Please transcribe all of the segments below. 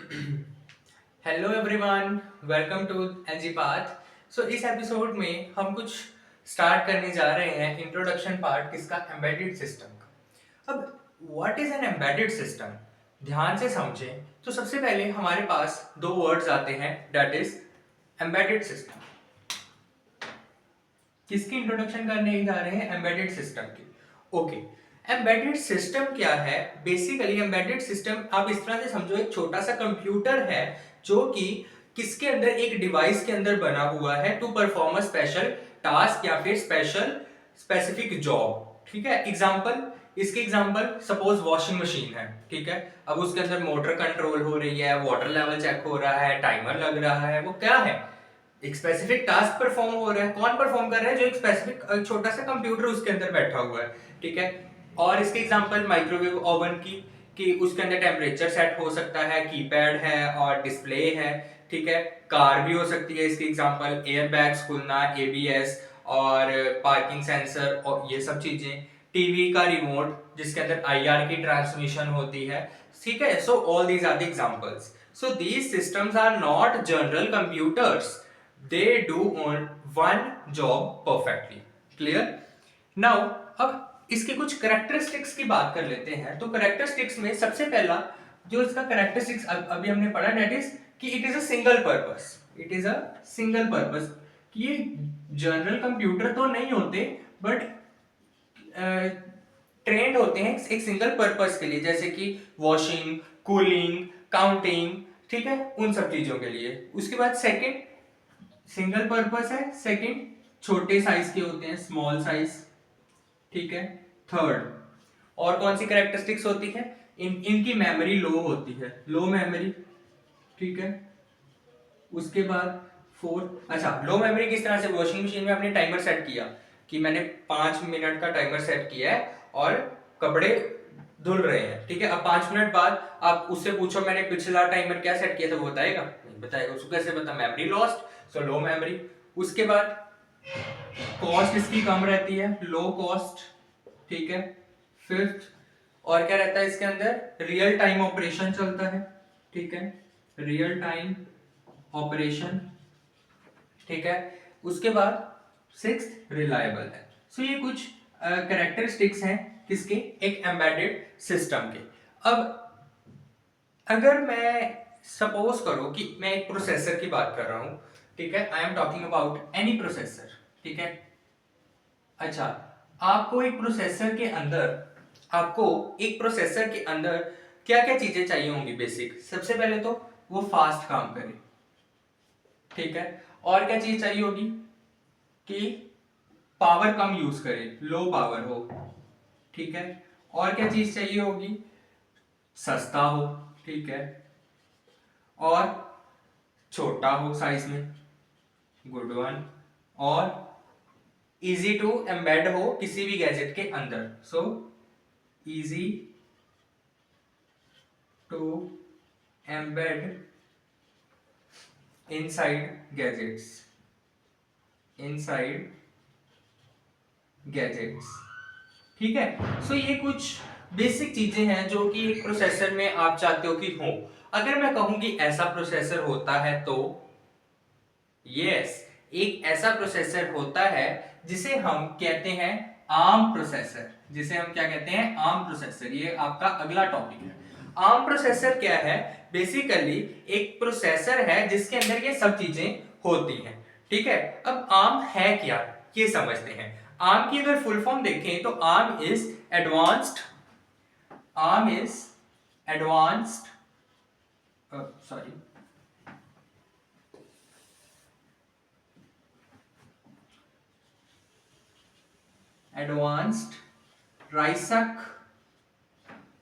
Hello everyone, welcome to NG path. So इस episode में हम कुछ स्टार्ट करने जा रहे हैं इंट्रोडक्शन पार्ट किसका, एम्बेडेड सिस्टम का। अब what is an embedded system, ध्यान से समझें तो सबसे पहले हमारे पास दो वर्ड्स आते हैं, दैट इज एम्बेडेड सिस्टम। किसकी इंट्रोडक्शन करने जा रहे हैं, एम्बेडेड सिस्टम की। ओके, एम्बेडेड सिस्टम क्या है? बेसिकली एम्बेडेड सिस्टम आप इस तरह से समझो, एक छोटा सा कंप्यूटर है जो कि किसके अंदर, एक डिवाइस के अंदर बना हुआ है to perform a special task या फिर स्पेसिफिक जॉब। ठीक है, एग्जांपल, इसके एग्जांपल सपोज वॉशिंग मशीन है, ठीक है। अब उसके अंदर मोटर कंट्रोल हो रही है, वाटर लेवल चेक हो रहा है, टाइमर लग रहा है, वो क्या है, एक स्पेसिफिक टास्क परफॉर्म हो रहा है। कौन परफॉर्म कर रहा है? जो एक स्पेसिफिक छोटा सा कंप्यूटर उसके अंदर बैठा हुआ है, ठीक है। और इसके एग्जांपल माइक्रोवेव ओवन की, कि उसके अंदर टेम्परेचर सेट हो सकता है, कीपैड है और डिस्प्ले है, ठीक है। कार भी हो सकती है, इसके एग्जांपल एयर बैग्स खुलना, एबीएस और पार्किंग सेंसर और ये सब चीजें। टीवी का रिमोट जिसके अंदर आईआर की ट्रांसमिशन होती है, ठीक है। So all these are the examples. So these systems are not general computers. They do on one job perfectly. Clear? Now, अब इसके कुछ करेक्टरिस्टिक्स की बात कर लेते हैं। तो करेक्टरिस्टिक्स में सबसे पहला जो इसका करेक्टरिस्टिक्स अभी हमने पढ़ा, दैट इज कि it is a single purpose. It is a single purpose, कि ये जनरल कंप्यूटर तो नहीं होते, बट ट्रेंड होते हैं एक सिंगल पर्पस के लिए, जैसे कि वॉशिंग, कूलिंग, काउंटिंग, ठीक है, उन सब चीजों के लिए। उसके बाद सेकंड, सिंगल पर्पस है। सेकंड, छोटे साइज के होते हैं, स्मॉल साइज, ठीक है। थर्ड, और कौन सी कैरेक्टरिस्टिक्स होती है, इनकी मेमोरी लो होती है, लो मेमोरी, ठीक है। उसके बाद फोर्थ, अच्छा, लो मेमोरी किस तरह से, वॉशिंग मशीन में आपने टाइमर सेट किया कि मैंने 5 मिनट का टाइमर सेट किया है और कपड़े धुल रहे हैं, ठीक है। अब 5 मिनट बाद आप उससे पूछो मैंने पिछला टाइमर क्या सेट किया था, वो बताएगा नहीं बताएगा, उसको कैसे पता, मेमोरी लॉस्ट, सो लो मेमोरी। उसके बाद कॉस्ट इसकी कम रहती है, लो कॉस्ट, ठीक है। फिफ्थ, और क्या रहता है इसके अंदर, रियल टाइम ऑपरेशन चलता है, ठीक है, रियल टाइम ऑपरेशन, ठीक है। उसके बाद सिक्स्थ, रिलायबल है। सो ये कुछ कैरेक्टरिस्टिक्स हैं किसके, एक एम्बेडेड सिस्टम के। अब अगर मैं सपोज करो कि मैं एक प्रोसेसर की बात कर रहा हूं, ठीक है, I am talking about any processor, ठीक है। अच्छा, आपको एक प्रोसेसर के अंदर, आपको एक प्रोसेसर के अंदर क्या क्या चीजें चाहिए होंगी बेसिक, सबसे पहले तो वो फास्ट काम करे, ठीक है। और क्या चीज चाहिए होगी, कि पावर कम यूज करे, लो पावर हो, ठीक है। और क्या चीज चाहिए होगी, सस्ता हो, ठीक है, और छोटा हो साइज में, गुड वन, और इजी टू एम्बेड हो किसी भी गैजेट के अंदर, so easy to embed inside gadgets, inside gadgets, ठीक है। सो ये कुछ बेसिक चीजें हैं जो कि एक प्रोसेसर में आप चाहते हो कि हो। अगर मैं कहूं कि ऐसा प्रोसेसर होता है तो यस, एक ऐसा प्रोसेसर होता है जिसे हम कहते हैं आर्म प्रोसेसर, जिसे हम क्या कहते हैं, आर्म प्रोसेसर। ये आपका अगला टॉपिक है। आर्म प्रोसेसर क्या है, बेसिकली एक प्रोसेसर है जिसके अंदर ये सब चीजें होती हैं, ठीक है। अब आर्म है क्या, ये समझते हैं। आर्म की अगर फुल फॉर्म देखें तो ARM is advanced, ARM is advanced, sorry, advanced RISC,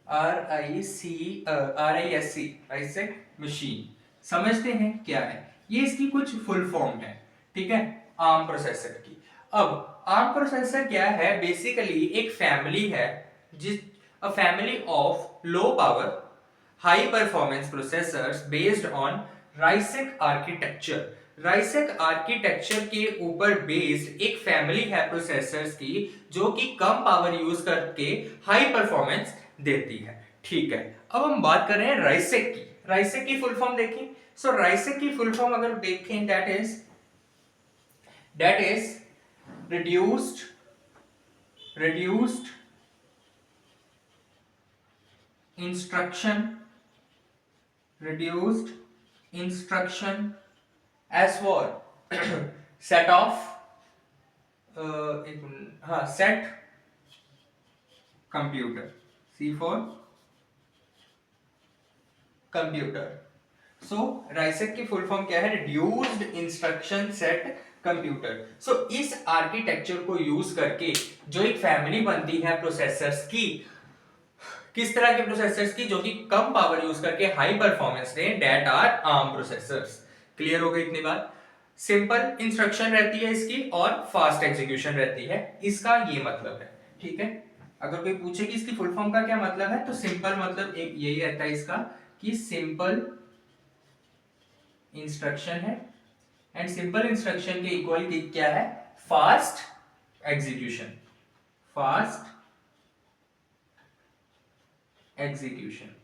RISC RISC machine. समझते हैं क्या है, ये इसकी कुछ फुल फॉर्म है, ठीक है, आर्म प्रोसेसर की। अब आर्म प्रोसेसर क्या है, बेसिकली एक फैमिली है, जिस a family of low power high performance processors based on RISC architecture. RISC architecture के ऊपर बेस्ड एक फैमिली है प्रोसेसर्स की, जो कि कम पावर यूज करके हाई परफॉर्मेंस देती है, ठीक है। अब हम बात कर रहे हैं राइसक की। राइसेक की फुल फॉर्म देखी। सो राइसेक की फुल फॉर्म अगर देखें that is reduced instruction reduced instruction as for set of set computer, C for computer। So RISC की फुल फॉर्म क्या है? Reduced instruction set computer. So इस आर्किटेक्चर को यूज करके जो एक फैमिली बनती है प्रोसेसर्स की, किस तरह के प्रोसेसर्स की? जो कि कम पावर यूज करके हाई परफॉर्मेंस दें, that are ARM processors. Clear हो गई इतनी बात? सिंपल इंस्ट्रक्शन रहती है इसकी और फास्ट एग्जीक्यूशन रहती है, इसका ये मतलब है। ठीक है, अगर कोई पूछे कि इसकी फुल फॉर्म का क्या मतलब है, तो सिंपल मतलब एक यही रहता है इसका कि सिंपल इंस्ट्रक्शन है, एंड सिंपल इंस्ट्रक्शन के इक्वल क्या है? Fast execution, fast execution.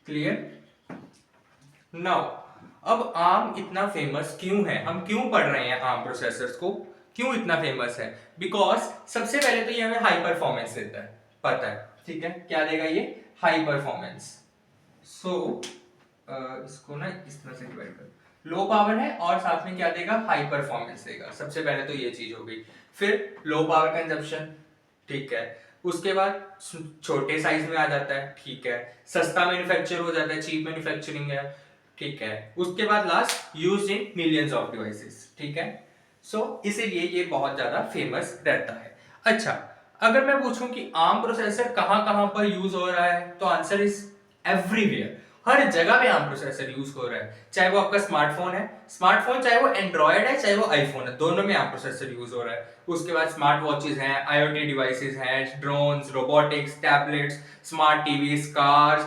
Clear? Now अब आर्म इतना फेमस क्यों है? हम क्यों पढ़ रहे हैं आर्म प्रोसेसर्स को? क्यों इतना फेमस है? बिकॉज सबसे पहले तो ये हमें हाई परफॉर्मेंस देता है, पता है। ठीक है, क्या देगा ये? High performance. सो इसको ना इस तरह से डिवाइड कर, लो पावर है और साथ में क्या देगा? हाई परफॉर्मेंस देगा। सबसे पहले तो ये चीज हो गई। फिर लो पावर कंजप्शन, ठीक है। उसके बाद छोटे साइज में आ जाता है, ठीक है। सस्ता मैन्युफैक्चर हो जाता है, चीप मैन्युफैक्चरिंग है, ठीक है। उसके बाद last used in millions of devices, ठीक है। सो इसीलिए ये बहुत ज्यादा फेमस रहता है। अच्छा, अगर मैं पूछूं कि आर्म प्रोसेसर कहां कहां पर यूज हो रहा है, तो आंसर इज एवरीवेयर। हर जगह पे आर्म प्रोसेसर यूज हो रहा है। चाहे वो आपका स्मार्टफोन है, स्मार्टफोन चाहे वो एंड्रॉयड है चाहे वो आईफोन है, दोनों में आर्म प्रोसेसर यूज हो रहा है। उसके बाद स्मार्ट वॉचेस हैं, आईओटी डिवाइसेस हैं, drones, robotics, tablets, smart TVs, cars,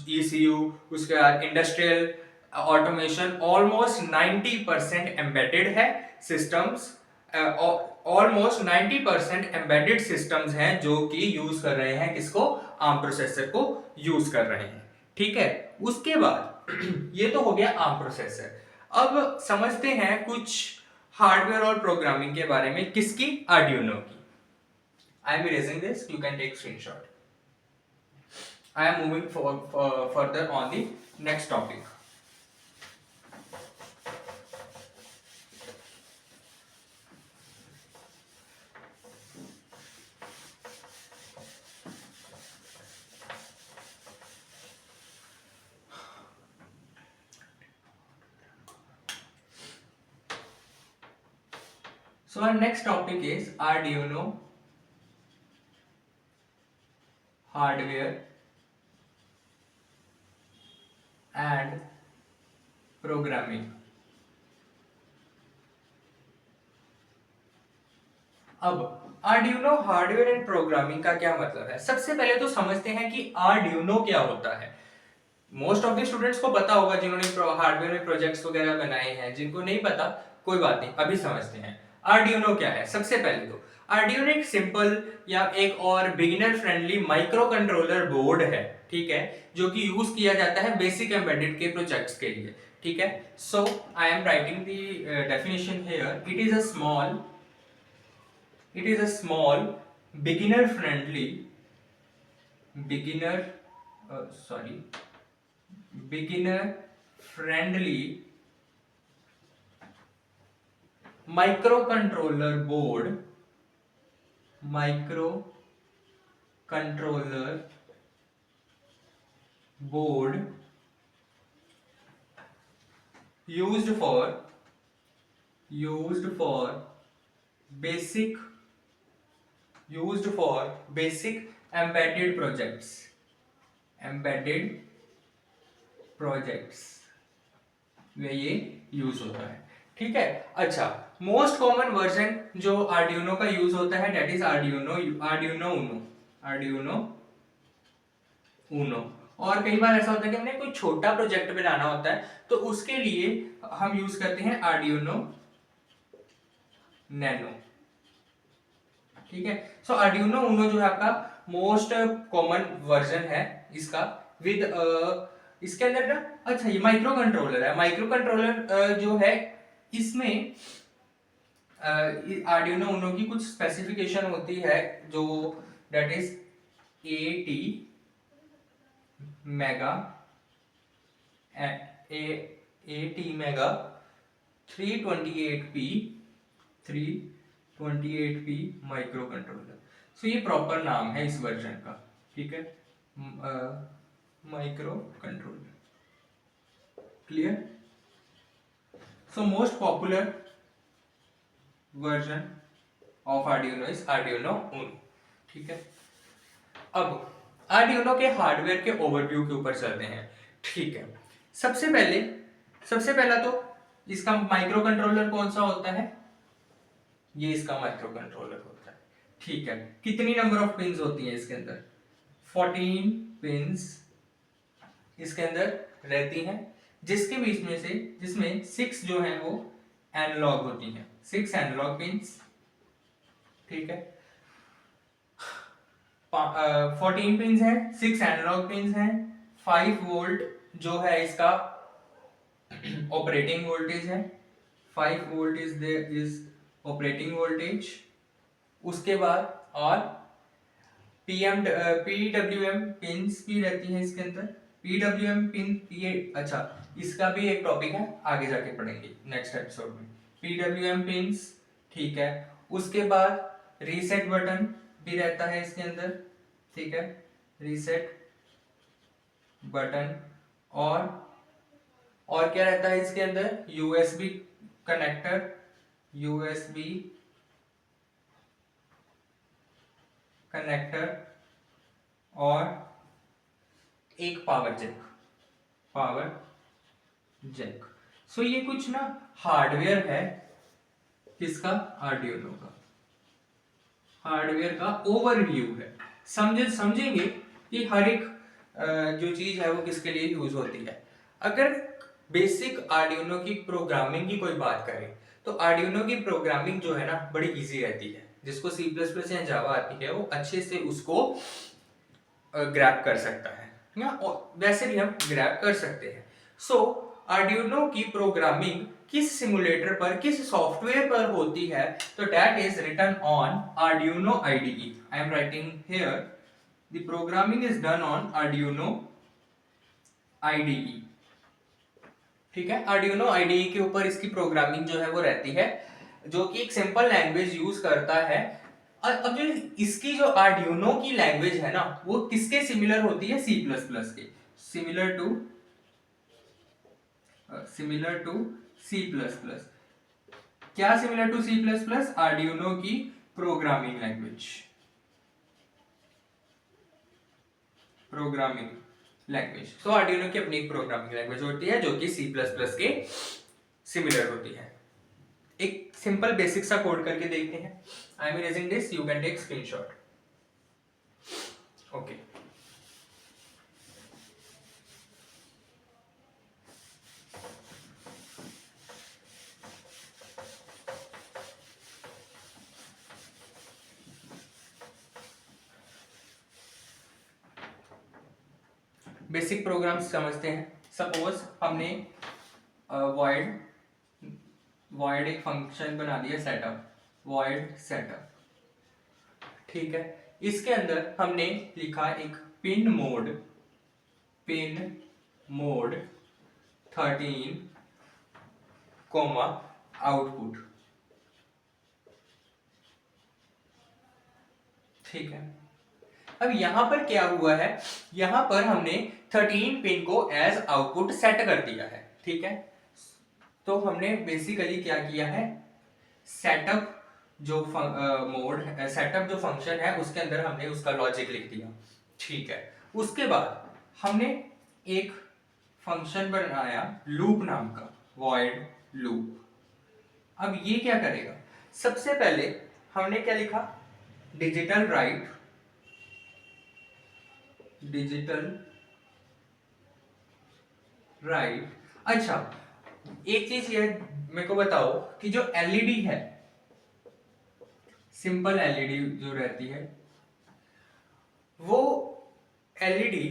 ECU, उसके बाद इंडस्ट्रियल ऑटोमेशन, ऑलमोस्ट 90% एम्बेडेड है सिस्टम्स। ऑलमोस्ट 90% एम्बेडेड सिस्टम्स हैं जो कि यूज कर रहे हैं किसको? आर्म प्रोसेसर को यूज कर रहे हैं। ठीक है, उसके बाद ये तो हो गया आर्म प्रोसेसर। अब समझते हैं कुछ हार्डवेयर और प्रोग्रामिंग के बारे में। किसकी? आर्डिनो की। I am erasing this, you can take screenshot. I am moving further on the next topic. So our next topic is Arduino hardware and programming। अब Arduino हार्डवेयर एंड प्रोग्रामिंग का क्या मतलब है? सबसे पहले तो समझते हैं कि Arduino क्या होता है। मोस्ट ऑफ द स्टूडेंट्स को पता होगा जिन्होंने हार्डवेयर में प्रोजेक्ट्स वगैरह बनाए हैं। जिनको नहीं पता कोई बात नहीं, अभी समझते हैं आर्डिनो क्या है। सबसे पहले तो आर्डिनो एक सिंपल या एक और beginner friendly micro controller board है, ठीक है, जो कि यूज किया जाता है बेसिक एम्बेडेड के प्रोजेक्ट्स के लिए। ठीक है, so I am writing the definition here. It is a small beginner friendly beginner sorry beginner friendly microcontroller board used for basic embedded projects में ये यूज होता है। ठीक है, अच्छा, मोस्ट कॉमन वर्जन जो आर्डिनो का यूज होता है दैट इज आर्डिनो उनो। और कई बार ऐसा होता है कि हमने कोई छोटा प्रोजेक्ट बनाना होता है तो उसके लिए हम यूज करते हैं आर्डिनो नैनो। ठीक है, सो आर्डिनो उनो जो है आपका मोस्ट कॉमन वर्जन है इसका, विद इसके अंदर ना, अच्छा ये माइक्रो कंट्रोलर है। माइक्रो कंट्रोलर जो है इसमें आर्डिनो उनो की कुछ स्पेसिफिकेशन होती है जो that is 80 mega 80 mega 328p 328p microcontroller. So ये प्रॉपर नाम है इस वर्जन का, ठीक है, microcontroller. Clear? So most popular version of Arduino is Arduino Uno, ठीक है। अब आर्डिनो के हार्डवेयर के ओवरव्यू के ऊपर चलते हैं, ठीक है। सबसे पहला तो इसका माइक्रो कंट्रोलर कौन सा होता है, ये इसका माइक्रो कंट्रोलर होता है, ठीक है। कितनी नंबर ऑफ पिंस होती है इसके अंदर, 14 पिंस इसके अंदर रहती हैं, जिसके बीच में से जिसमें 6 जो है वो एनालॉग होती हैं, 6 एनालॉग पिंस, ठीक है। 14 पिंस है, 6 एनालॉग पिंस हैं, 5 वोल्ट जो है इसका ऑपरेटिंग वोल्टेज है, 5 volt is there is operating voltage. उसके बाद और पीडब्ल्यूएम पिंस भी रहती हैं इसके अंदर। पीडब्ल्यूएम पिन ये अच्छा इसका भी एक टॉपिक है, आगे जाके पढ़ेंगे नेक्स्ट एपिसोड में। पीडब्ल्यूएम पिंस, ठीक है। उसके बाद रीसेट बटन भी रहता है इसके अंदर, ठीक है, रीसेट बटन। और क्या रहता है इसके अंदर, यूएसबी कनेक्टर, यूएसबी कनेक्टर और एक पावर जैक। सो ये कुछ ना हार्डवेयर है किसका, आर्डिनो का, हार्डवेयर का ओवरव्यू है। समझेंगे कि हर एक जो चीज है वो किसके लिए यूज होती है। अगर बेसिक आर्डिनो की प्रोग्रामिंग की कोई बात करें तो आर्डिनो की प्रोग्रामिंग जो है ना बड़ी इजी रहती है। जिसको सी प्लस प्लस या जावा आती है वो अच्छे से उसको ग्रैब कर सकता है ना, वैसे भी हम ग्रैब कर सकते हैं। सो आर्डिनो की प्रोग्रामिंग किस सिमुलेटर पर, किस सॉफ्टवेयर पर होती है, तो that is written on Arduino IDE। I am writing here the programming is done on Arduino IDE, ठीक है। आर्डिनो IDE के ऊपर इसकी प्रोग्रामिंग जो है वो रहती है, जो कि एक सिंपल लैंग्वेज यूज करता है। और अब जो इसकी जो आर्डिनो की लैंग्वेज है ना वो किसके सिमिलर होती है, सी प्लस प्लस के, similar to C plus plus. क्या similar to C plus plus, Arduino की प्रोग्रामिंग लैंग्वेज, सो आर्डिनो की अपनी एक प्रोग्रामिंग लैंग्वेज होती है जो कि सी प्लस प्लस के सिमिलर होती है। एक सिंपल बेसिक सा कोड करके देखते हैं। I am erasing this, you can take screenshot. Okay, basic programs समझते हैं। सपोज हमने वॉइड एक फंक्शन बना दिया सेटअप, वॉइड सेटअप, ठीक है। इसके अंदर हमने लिखा एक पिन मोड 13 कोमा आउटपुट, ठीक है। अब यहां पर क्या हुआ है, यहां पर हमने 13 पिन को एज आउटपुट सेट कर दिया है, ठीक है। तो हमने बेसिकली क्या किया है, सेटअप जो सेटअप जो फंक्शन है उसके अंदर हमने उसका लॉजिक लिख दिया, ठीक है। उसके बाद हमने एक फंक्शन बनाया लूप नाम का, वॉइड लूप। अब ये क्या करेगा, सबसे पहले हमने क्या लिखा, डिजिटल राइट। अच्छा एक चीज ये मेरे को बताओ कि जो एलईडी है, सिंपल एलईडी जो रहती है, वो एलईडी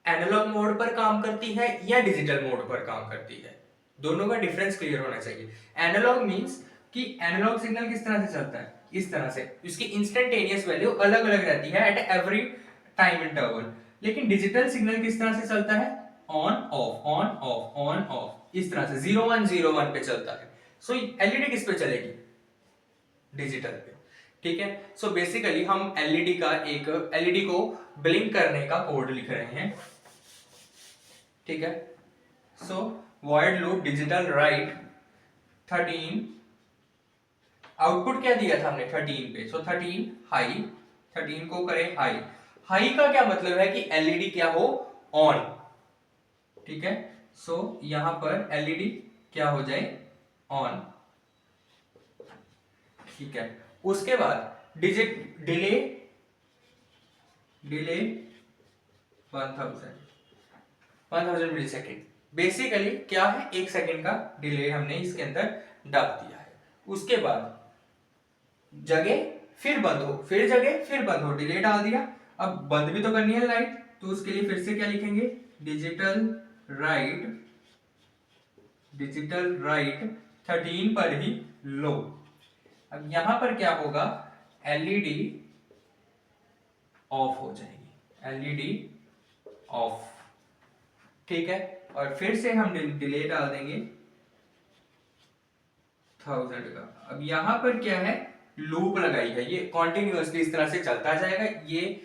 एनालॉग मोड पर काम करती है या डिजिटल मोड पर काम करती है, दोनों का डिफरेंस क्लियर होना चाहिए। एनालॉग मींस कि एनालॉग सिग्नल किस तरह से चलता है, इस तरह से, इसकी इंस्टेंटेनियस वैल्यू अलग अलग रहती है एट एवरी टाइम इंटरवल। लेकिन डिजिटल सिग्नल किस तरह से चलता है, on off on off on off, इस तरह से 0101 पे चलता है। सो एलईडी किस पे चलेगी, डिजिटल पे। ठीक है, सो बेसिकली हम एलईडी को ब्लिंक करने का कोड लिख रहे हैं। ठीक है, so void loop digital write 13, output क्या दिया था हमने 13 पे, सो 13 हाई, 13 को करें हाई। हाई का क्या मतलब है कि एलईडी क्या हो, ऑन। ठीक है, सो यहां पर एलईडी क्या हो जाए, ऑन। ठीक है, उसके बाद डिले 1000 मिली सेकेंड। बेसिकली क्या है, 1 सेकेंड का डिले हमने इसके अंदर डाल दिया है। उसके बाद जगह फिर बंद हो, फिर जगह फिर बंद हो, डिले डाल दिया। अब बंद भी तो करनी है लाइट, तो उसके लिए फिर से क्या लिखेंगे, डिजिटल राइट 13 पर ही लो। अब यहां पर क्या होगा, एलईडी ऑफ हो जाएगी, एलईडी ऑफ। ठीक है, और फिर से हम डिले डाल देंगे 1000 का। अब यहां पर क्या है, लूप लगाई है, ये कॉन्टिन्यूअसली इस तरह से चलता जाएगा, ये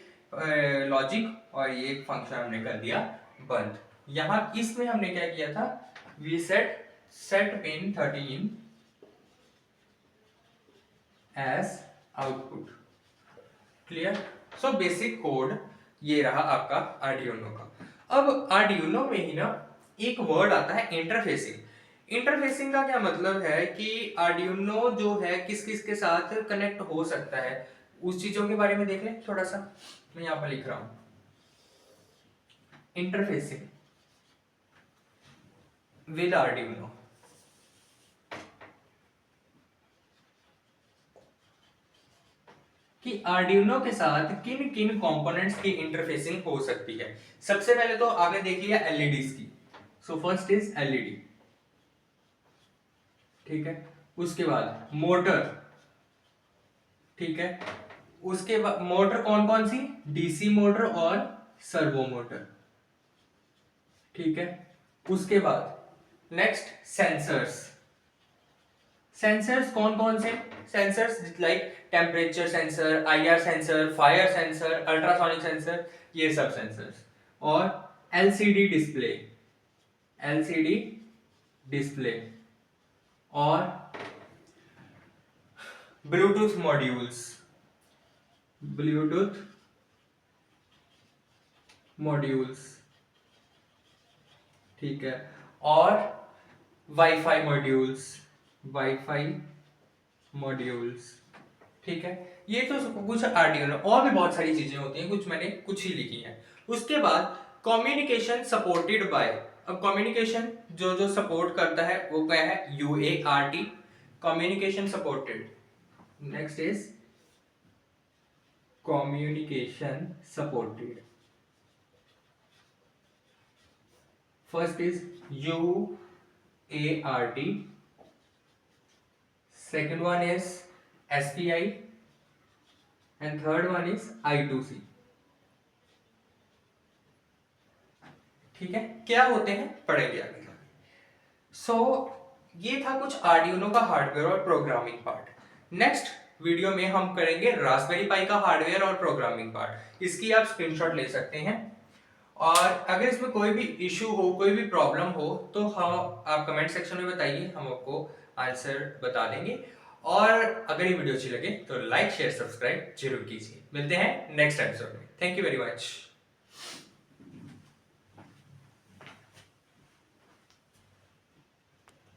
लॉजिक और ये फंक्शन हमने कर दिया बंद। यहां इसमें हमने क्या किया था, we set pin 13 as output. Clear, so basic code ये रहा आपका आर्डिनो का। अब आर्डिनो में ही ना एक वर्ड आता है इंटरफेसिंग। इंटरफेसिंग का क्या मतलब है कि आर्डिनो जो है किस किस के साथ कनेक्ट हो सकता है, उस चीजों के बारे में देख लें थोड़ा सा। मैं यहां पर लिख रहा हूं इंटरफेसिंग विद आर्डिनो। कि आर्डिनो के साथ किन किन कंपोनेंट्स की इंटरफेसिंग हो सकती है। सबसे पहले तो आपने देख लिया एलईडीज की, सो फर्स्ट इज एलईडी। ठीक है, उसके बाद मोटर। ठीक है, उसके बाद मोटर कौन कौन सी, डीसी मोटर और सर्वो मोटर। ठीक है, उसके बाद नेक्स्ट सेंसर्स। सेंसर्स कौन कौन से, sensors like temperature sensor, IR sensor, fire sensor, ultrasonic sensor, ये सब सेंसर्स। और एलसीडी डिस्प्ले और ब्लूटूथ मॉड्यूल्स। ठीक है, और वाईफाई मॉड्यूल्स। ठीक है, ये तो कुछ आर्डिनो, और भी बहुत सारी चीजें होती हैं, कुछ मैंने कुछ ही लिखी हैं। उसके बाद कम्युनिकेशन सपोर्टेड बाय। अब कम्युनिकेशन जो जो सपोर्ट करता है वो क्या है, UART, communication supported. Next is communication supported. First is UART, second one is SPI and third one is I2C। ठीक है, क्या होते हैं पढ़ेंगे आगे। सो ये था कुछ आर्डिनो का हार्डवेयर और प्रोग्रामिंग पार्ट। नेक्स्ट वीडियो में हम करेंगे रास्पबेरी पाई का हार्डवेयर और प्रोग्रामिंग पार्ट। इसकी आप स्क्रीनशॉट ले सकते हैं, और अगर इसमें कोई भी इशू हो, कोई भी प्रॉब्लम हो, तो हम आप कमेंट सेक्शन में बताइए, हम आपको आंसर बता देंगे। और अगर ये वीडियो अच्छी लगे तो लाइक शेयर सब्सक्राइब जरूर कीजिए। मिलते हैं नेक्स्ट एपिसोड में। Thank you very much.